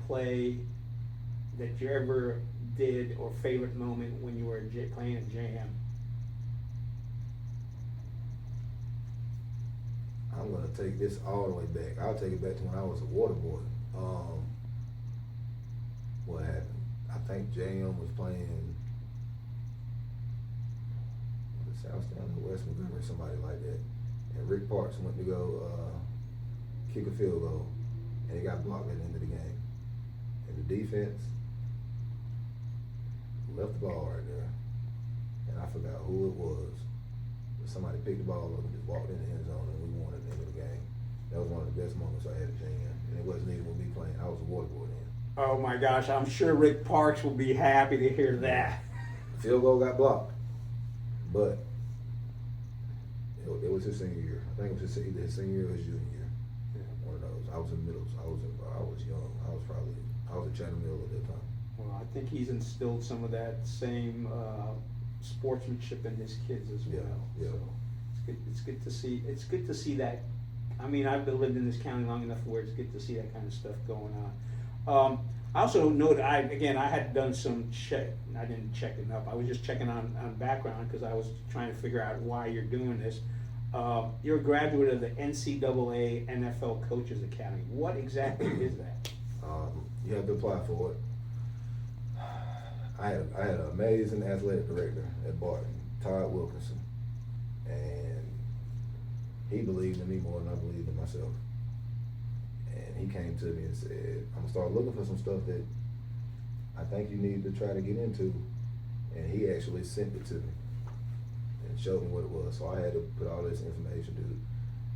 play that you ever did, or favorite moment when you were playing at JM? I'm gonna take this all the way back. I'll take it back to when I was a water boy. What happened? I think JM was playing the Southtown or West Montgomery, somebody like that. And Rick Parks went to go kick a field goal, and he got blocked at the end of the game. And the defense left the ball right there, and I forgot who it was. But somebody picked the ball up and just walked in the end zone, and we won at the end of the game. That was one of the best moments I had at JM, and it wasn't even with me playing. I was a water boy then. Oh my gosh, I'm sure Rick Parks will be happy to hear that. The field goal got blocked, but it was his senior year. I think it was either his senior year or his junior year. Yeah. One of those. I was in middle. I was young. I was at Chatham County at that time. Well, I think he's instilled some of that same sportsmanship in his kids as well. Yeah. So it's good to see. It's good to see that. I mean, I've lived in this county long enough where it's good to see that kind of stuff going on. I also know that I had done some check. I didn't check it up. I was just checking on background because I was trying to figure out why you're doing this. You're a graduate of the NCAA NFL Coaches Academy. What exactly is that? You have to apply for it. I had an amazing athletic director at Barton, Todd Wilkinson, and he believed in me more than I believed in myself. And he came to me and said, I'm gonna start looking for some stuff that I think you need to try to get into. And he actually sent it to me and showed me what it was. So I had to put all this information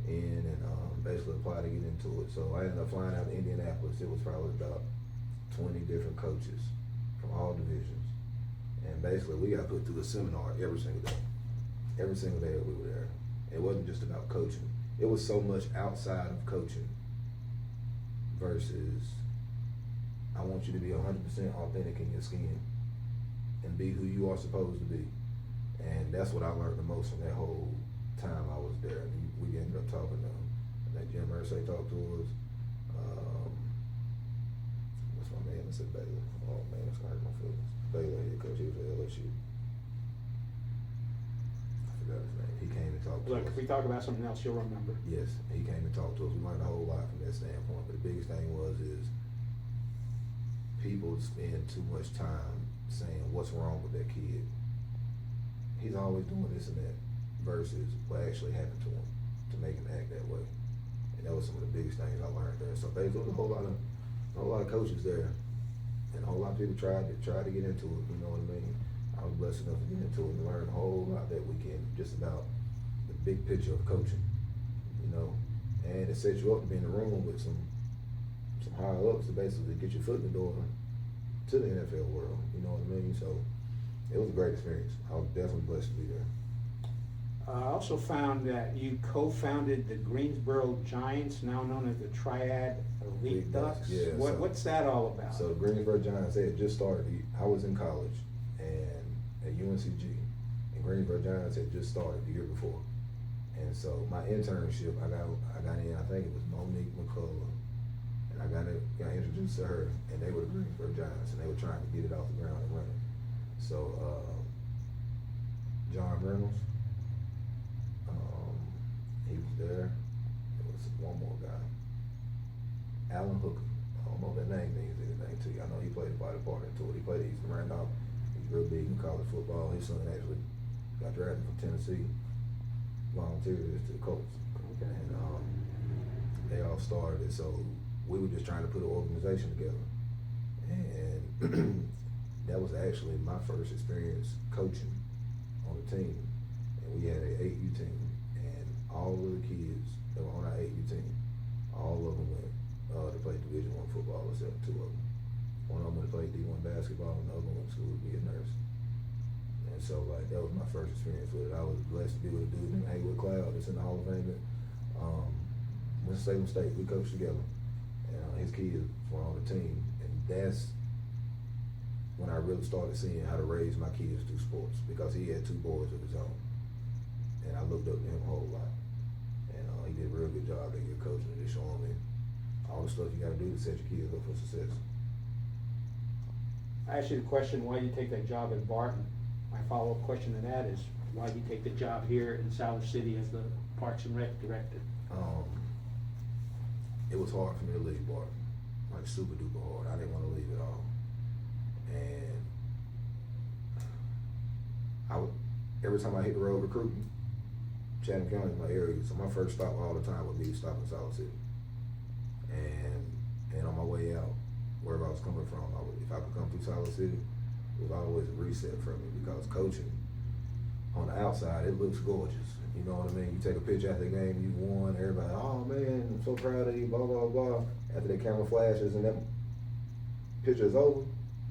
in and basically apply to get into it. So I ended up flying out to Indianapolis. It was probably about 20 different coaches from all divisions. And basically we got put through a seminar every single day. Every single day that we were there. It wasn't just about coaching. It was so much outside of coaching versus I want you to be 100% authentic in your skin and be who you are supposed to be. And that's what I learned the most from that whole time I was there. And we ended up talking to I think Jim Irsay talked to us. What's my man? I said Baylor. Oh man, it's gonna hurt my feelings. Baylor head coach, he was at LSU. I forgot his name. He came and talked to us. Look, if we talk about something else, you'll remember. Yes, he came and talked to us. We learned a whole lot from that standpoint. But the biggest thing is people spend too much time saying what's wrong with that kid. He's always doing this and that versus what actually happened to him to make him act that way. And that was some of the biggest things I learned there. So basically, there was a whole lot of coaches there, and a whole lot of people tried to get into it. You know what I mean? I was blessed enough to get into it and learn a whole lot that weekend, just about the big picture of coaching. You know, and it sets you up to be in the room with some higher ups to basically get your foot in the door to the NFL world. You know what I mean? So it was a great experience. I was definitely blessed to be there. I also found that you co-founded the Greensboro Giants, now known as the Triad Elite Ducks. Yeah, What's that all about? So the Greensboro Giants, they had just started. I was in college and at UNCG, and Greensboro Giants had just started the year before. And so my internship, I got in. I think it was Monique McCullough, and I got introduced to her, and they were the Greensboro Giants, and they were trying to get it off the ground and running. So John Reynolds, he was there. There was one more guy, Alan Hooker. I don't know if that name means anything to you. I know he played a part into it. He played at Eastern Randolph. He's real big in college football. His son actually got drafted from Tennessee, volunteered to the Colts. Okay. And they all started it. So we were just trying to put an organization together. And that was actually my first experience coaching on the team. And we had an 8U team. And all of the kids that were on our 8U team, all of them went to play Division I football except two of them. One of them went to play D1 basketball, and the other one went to school to be a nurse. And so that was my first experience with it. I was blessed to be with a dude named Haywood Cloud that's in the Hall of Fame. Winston-Salem State, we coached together. And his kids were on the team. And that's when I really started seeing how to raise my kids through sports, because he had two boys of his own. And I looked up to him a whole lot. And he did a real good job that year coaching and just showing me all the stuff you got to do to set your kids up for success. I asked you the question, why you take that job at Barton? My follow-up question to that is, why you take the job here in Siler City as the Parks and Rec Director? It was hard for me to leave Barton, like super duper hard. I didn't want to leave at all. And every time I hit the road recruiting, Chatham County is my area, so my first stop all the time would be stopping Siler City. And on my way out, wherever I was coming from, if I could come through Siler City, it was always a reset for me, because coaching on the outside, it looks gorgeous. You know what I mean? You take a picture after the game, you won, everybody, oh man, I'm so proud of you, blah, blah, blah. After the camera flashes and that picture is over,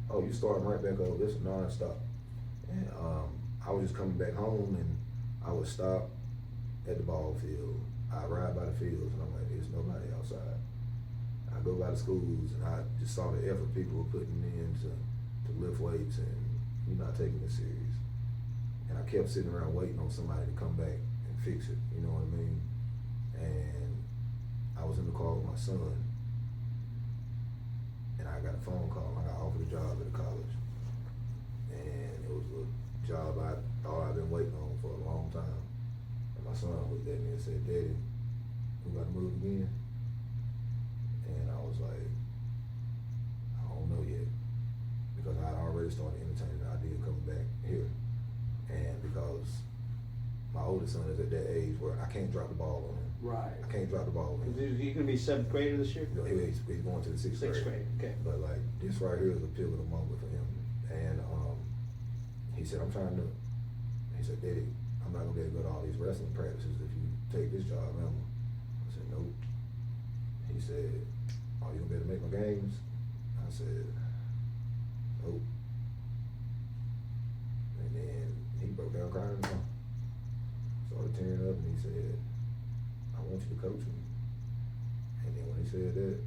oh, you starting right back over. This is non-stop. And I was just coming back home, and I would stop at the ball field. I'd ride by the fields, and I'm like, there's nobody outside. I go by the schools, and I just saw the effort people were putting in to lift weights, and you're not taking it serious. And I kept sitting around waiting on somebody to come back and fix it, you know what I mean? And I was in the car with my son, and I got a phone call. I got offered a job at a college, and it was a job I thought I'd been waiting on for a long time. And my son looked at me and said, Daddy, we got to move again? And I was like, I don't know yet, because I'd already started entertaining the idea of coming back here. And because my oldest son is at that age where I can't drop the ball on him. Right. I can't drop the ball on him. Is he gonna be seventh grader this year? You know, he's going to the sixth grade. Sixth grade, okay. But like, this right here is a pivotal moment for him. And he said, he said, Daddy, I'm not gonna be able to go to all these wrestling practices if you take this job, remember? I said, nope. He said, are you gonna be able to make my games? I said, nope. And then he broke down crying in the car. Started tearing up, and he said, I want you to coach me. And then when he said that,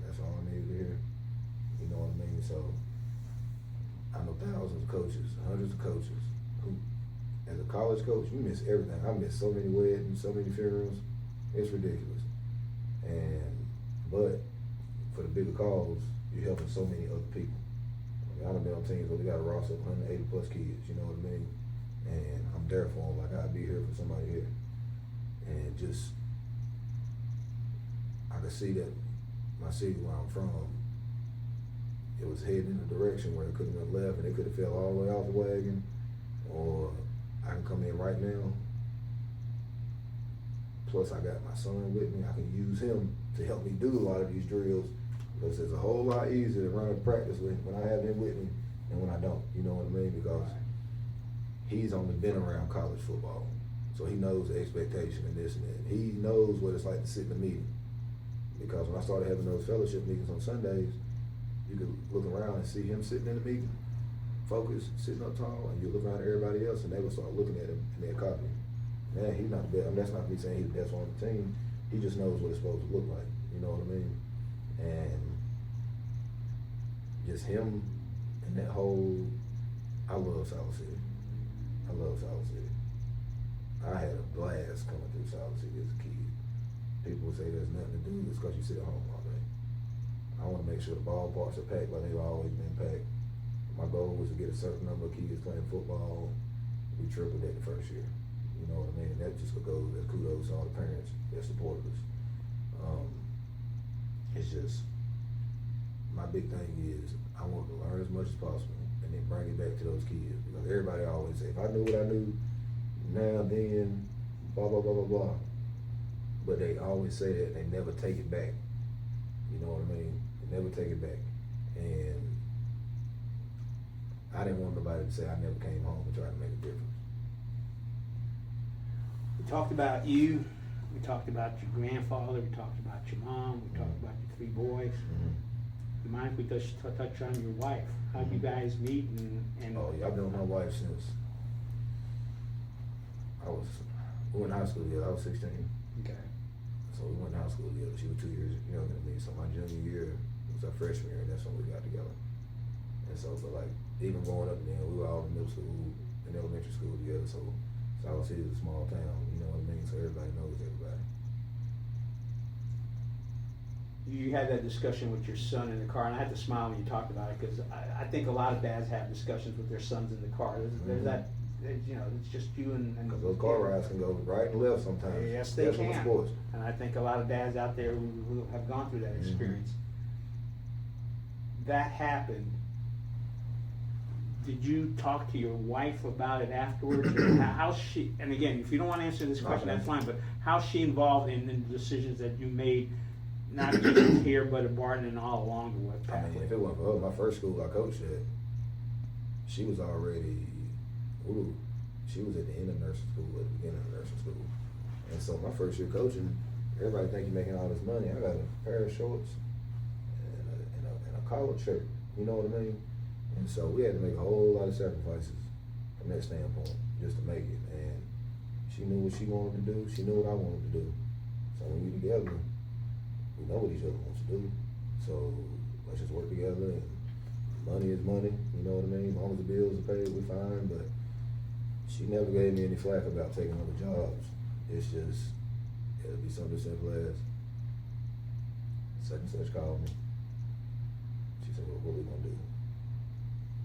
that's all I needed to hear. You know what I mean? So I know thousands of coaches, hundreds of coaches who, as a college coach, you miss everything. I missed so many weddings, so many funerals. It's ridiculous. But for the bigger cause, you're helping so many other people. I mean, I've been on teams where we got a roster of 180 plus kids, you know what I mean? And I'm there for them, like I'd be here for somebody here. And just, I could see that my city where I'm from, it was heading in a direction where it could have went left, and it could have fell all the way off the wagon, or I can come in right now. Plus I got my son with me. I can use him to help me do a lot of these drills, because it's a whole lot easier to run a practice with when I have him with me than when I don't, you know what I mean? Because he's only been around college football, so he knows the expectation and this and that. He knows what it's like to sit in a meeting, because when I started having those fellowship meetings on Sundays, you could look around and see him sitting in the meeting, focused, sitting up tall, and you look around at everybody else, and they would start looking at him and they'd copy him. Man, he's not the best. I mean, that's not me saying he's the best one on the team. He just knows what it's supposed to look like. You know what I mean? And just him and that whole, I love Siler City. I love Siler City. I had a blast coming through Siler City as a kid. People would say there's nothing to do, it's because you sit at home all day. I want to make sure the ballparks are packed like they've always been packed. My goal was to get a certain number of kids playing football. We tripled that the first year. You know what I mean? That just goes as kudos to all the parents that supported us. It's just, my big thing is I want to learn as much as possible and then bring it back to those kids. Because everybody always say, if I knew what I knew now, then, blah, blah, blah, blah, blah. But they always say that, they never take it back. You know what I mean? They never take it back. And I didn't want nobody to say I never came home and tried to make a difference. We talked about you, we talked about your grandfather, we talked about your mom, we talked about your 3 boys. Mm-hmm. You mind if we touch on your wife? How'd you guys meet and Oh yeah, I've been with my wife since we went to high school together. I was 16. Okay. So we went to high school together. She was 2 years younger than me. So my junior year was our freshman year, and that's when we got together. And so, but like, even growing up then, we were all in middle school and elementary school together. So Siler City is a small town, you know what I mean? So everybody knows everybody. you had that discussion with your son in the car, and I had to smile when you talked about it, because I think a lot of dads have discussions with their sons in the car. There's that, you know, it's just you and. Because those car rides can go right and left sometimes. Yes, they Especially with can. sports. And I think a lot of dads out there who have gone through that experience. That happened. Did you talk to your wife about it afterwards? Or how's she, and again, if you don't want to answer this question, that's fine, but how's she involved in the decisions that you made, not just here, but at Barton and all along the way? I mean, if it wasn't for her, my first school I coached at, she was already, she was at the end of nursing school, at the beginning of nursing school. And so my first year coaching, everybody think you're making all this money. I got a pair of shorts and a collared shirt, you know what I mean? And so we had to make a whole lot of sacrifices from that standpoint just to make it. And she knew what she wanted to do. She knew what I wanted to do. So when we together, we know what each other wants to do. So let's just work together. And money is money. You know what I mean? As long as the bills are paid, we're fine. But she never gave me any flack about taking other jobs. It's just, it'll be something as simple as such and such called me. She said, well, what we gonna do?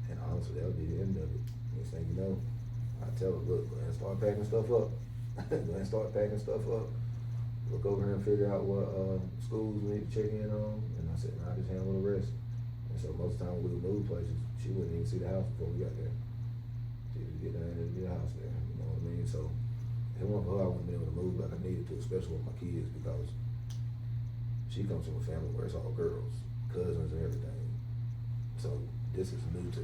And honestly, that'll be the end of it. Next thing you know, I tell her, look, go ahead and start packing stuff up. Go ahead and start packing stuff up. Look over here and figure out what schools we need to check in on. And I said, I just handle the rest. And so most of the time we would move places, she wouldn't even see the house before we got there. She would get there and there'd be a house there. You know what I mean? So if it wasn't for her, I wouldn't be able to move like I needed to, especially with my kids, because she comes from a family where it's all girls, cousins and everything. So this is new to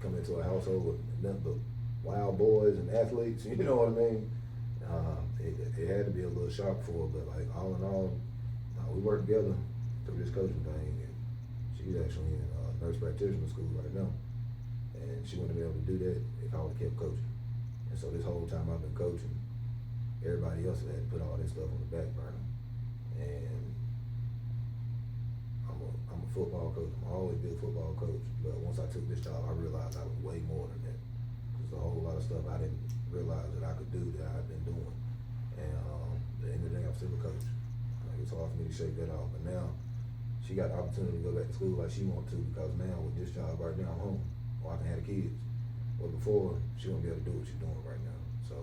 come into a household with nothing but wild boys and athletes, you know what I mean? It had to be a little shock for her, but like all in all, we work together through this coaching thing, and she's actually in nurse practitioner school right now, and she wouldn't be able to do that if I would have kept coaching. And so this whole time I've been coaching, everybody else had to put all this stuff on the back burner. And I'm a football coach. I'm always been a football coach, but once I took this job, I realized I was way more than that. There's a whole lot of stuff I didn't realize that I could do that I've been doing. And at the end of the day, I'm still a coach. Like, it's hard for me to shake that off. But now, she got the opportunity to go back to school like she wants to, because now with this job right now, I'm home, or I can have the kids. But before, she won't be able to do what she's doing right now. So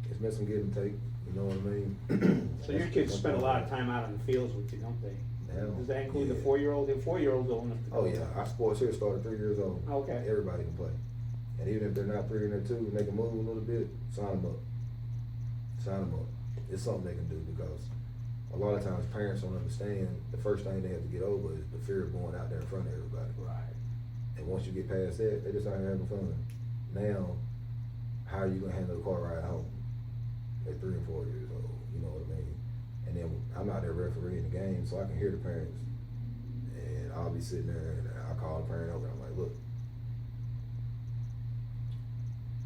it's been some give and take, you know what I mean? So your kids spend a lot of time out on the fields with you, don't they? Now, Does that include yeah. the 4-year-old? The 4-year-old's old enough to Oh go. yeah, our sports here started 3 years old. Okay. Everybody can play. And even if they're not 3 and they're 2 and they can move a little bit, sign them up. Sign them up. It's something they can do, because a lot of times parents don't understand the first thing they have to get over is the fear of going out there in front of everybody. Right. And once you get past that, they just out here having fun. Now, how are you gonna handle the car ride home? They're 3 and 4 years old, you know what I mean? And then I'm out there refereeing the game, so I can hear the parents. And I'll be sitting there and I'll call the parent over and I'm like, look,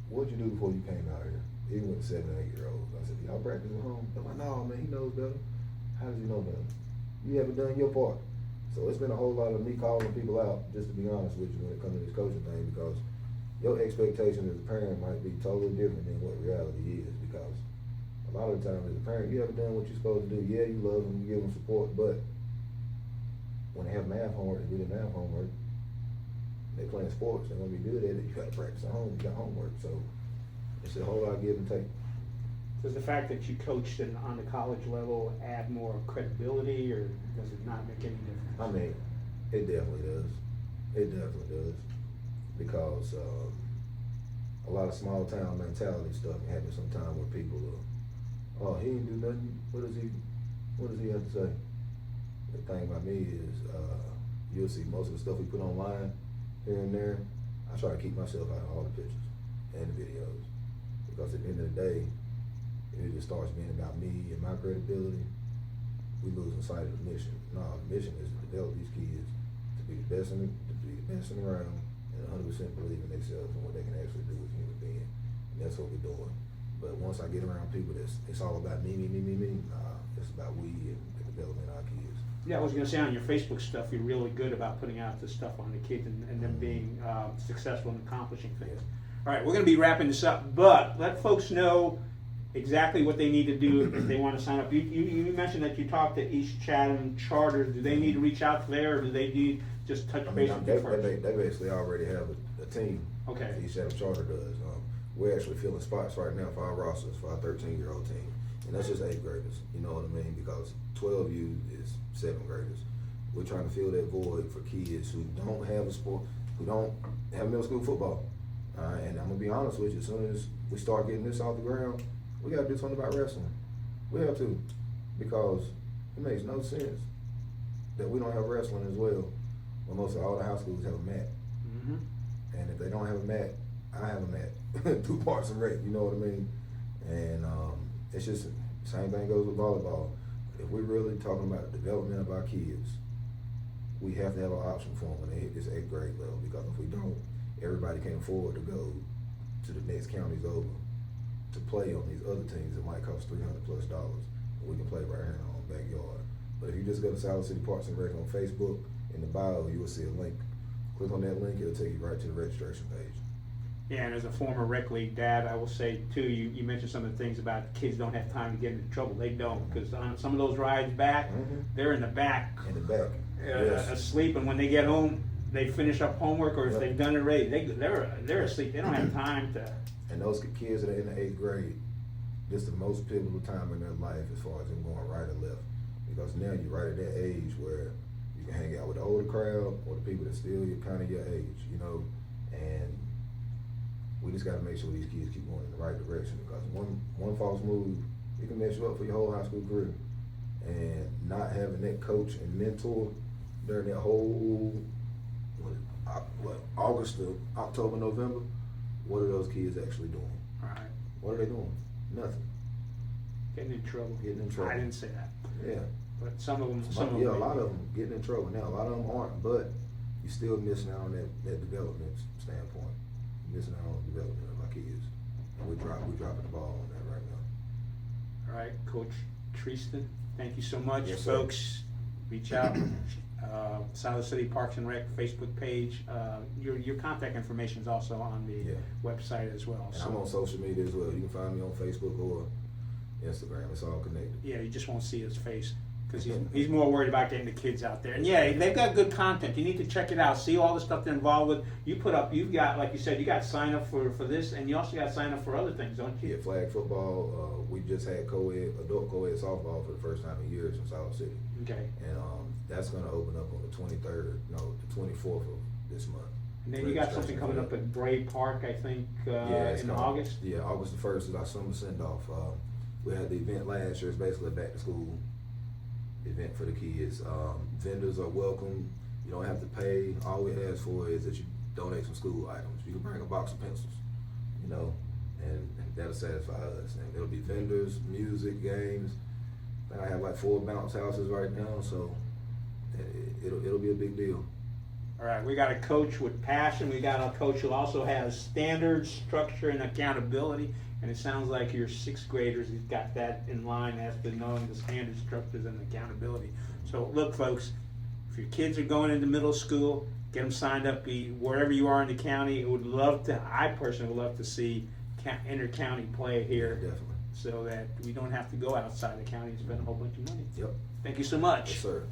what'd you do before you came out here? Even with the 7 and 8 year olds. I said, y'all practice at home? They're like, no, man, he knows better. How does he know better? You haven't done your part. So it's been a whole lot of me calling people out, just to be honest with you, when it comes to this coaching thing, because your expectation as a parent might be totally different than what reality is. Because a lot of the time as a parent, you haven't done what you're supposed to do. Yeah, you love them, you give them support, but when they have math homework, they do their math homework, they playing sports, they're gonna be good at it. You gotta practice at home, you got homework. So it's a whole lot of give and take. Does the fact that you coached on the college level add more credibility, or does it not make any difference? I mean, it definitely does. It definitely does. Because a lot of small town mentality stuff can happen sometimes where people are, oh, he didn't do nothing. What does he have to say? The thing about me is, you'll see most of the stuff we put online here and there, I try to keep myself out of all the pictures and the videos. Because at the end of the day, if it just starts being about me and my credibility, we losing sight of the mission. No, the mission is to develop these kids to be the best in the round, and 100% believe in themselves and what they can actually do as a human being. And that's what we're doing. But once I get around people it's all about me, it's about we and the development of our kids. Yeah, I was gonna say, on your Facebook stuff, you're really good about putting out the stuff on the kids and them being successful in accomplishing things. Yeah. All right, we're gonna be wrapping this up, but let folks know exactly what they need to do if they want to sign up. You mentioned that you talked to East Chatham Charter. Do they need to reach out there, or do they need just touch base with you first? They basically already have a team. Okay. East Chatham Charter does. We're actually filling spots right now for our rosters for our 13-year-old team, and that's just 8th graders. You know what I mean? Because 12U is 7th graders. We're trying to fill that void for kids who don't have a sport, who don't have middle school football. And I'm gonna be honest with you, as soon as we start getting this off the ground, we gotta do something about wrestling. We have to, because it makes no sense that we don't have wrestling as well, when most of all the high schools have a mat. Mm-hmm. And if they don't have a mat, I have a mat through Parks and Rec. You know what I mean? And it's just the same thing goes with volleyball. If we're really talking about the development of our kids, we have to have an option for them when they hit this 8th grade level, because if we don't, everybody can't afford to go to the next counties over to play on these other teams that might cost $300+. We can play right here in our own backyard. But if you just go to Siler City Parks and Rec on Facebook, in the bio you will see a link. Click on that link, it'll take you right to the registration page. Yeah, and as a former rec league dad, I will say too, you mentioned some of the things about kids don't have time to get into trouble. They don't, because on some of those rides back, they're in the back. In the back. Yes. Asleep, and when they get home, they finish up homework, or if they've done it already, they're asleep. They don't have time to. And those kids that are in the 8th grade, this is the most pivotal time in their life as far as them going right or left, because now you're right at that age where you can hang out with the older crowd or the people that still kind of your age, you know, and we just got to make sure these kids keep going in the right direction, because one false move, it can mess you up for your whole high school career. And not having that coach and mentor during that whole August to October, November, what are those kids actually doing? Right. What are they doing? Nothing. Getting in trouble. Getting in trouble. I didn't say that. Yeah. But some of them. A lot of them getting in trouble. Now, a lot of them aren't, but you're still missing out on that development standpoint. You're missing out on the development of our kids. And we're dropping the ball on that right now. All right, Coach Treiston, thank you so much. Yes, sir. Folks, reach out. Siler City Parks and Rec Facebook page. Your contact information is also on the website as well. And I'm on social media as well. You can find me on Facebook or Instagram. It's all connected. Yeah, you just won't see his face, because he's more worried about getting the kids out there. And yeah, they've got good content. You need to check it out. See all the stuff they're involved with. You've got, like you said, you got sign up for this, and you also got sign up for other things, don't you? Yeah, flag football. We just had adult co-ed softball for the first time in years in Siler City. Okay. And that's going to open up on the 24th of this month. And then you got something coming up at Bray Park, I think, in August? Yeah, August the 1st is our summer send-off. We had the event last year. It's basically a back-to-school event for the kids. Vendors are welcome. You don't have to pay. All we ask for is that you donate some school items. You can bring a box of pencils, you know, and that'll satisfy us. And it'll be vendors, music, games. I think I have like 4 bounce houses right now, so it'll be a big deal. All right, we got a coach with passion. We got a coach who also has standards, structure, and accountability. And it sounds like your 6th graders, he's got that in line as to knowing the standards, structures, and accountability. So look, folks, if your kids are going into middle school, get them signed up. Wherever you are in the county, I personally would love to see inter-county play here. Definitely. So that we don't have to go outside the county and spend a whole bunch of money. Yep. Thank you so much. Yes, sir.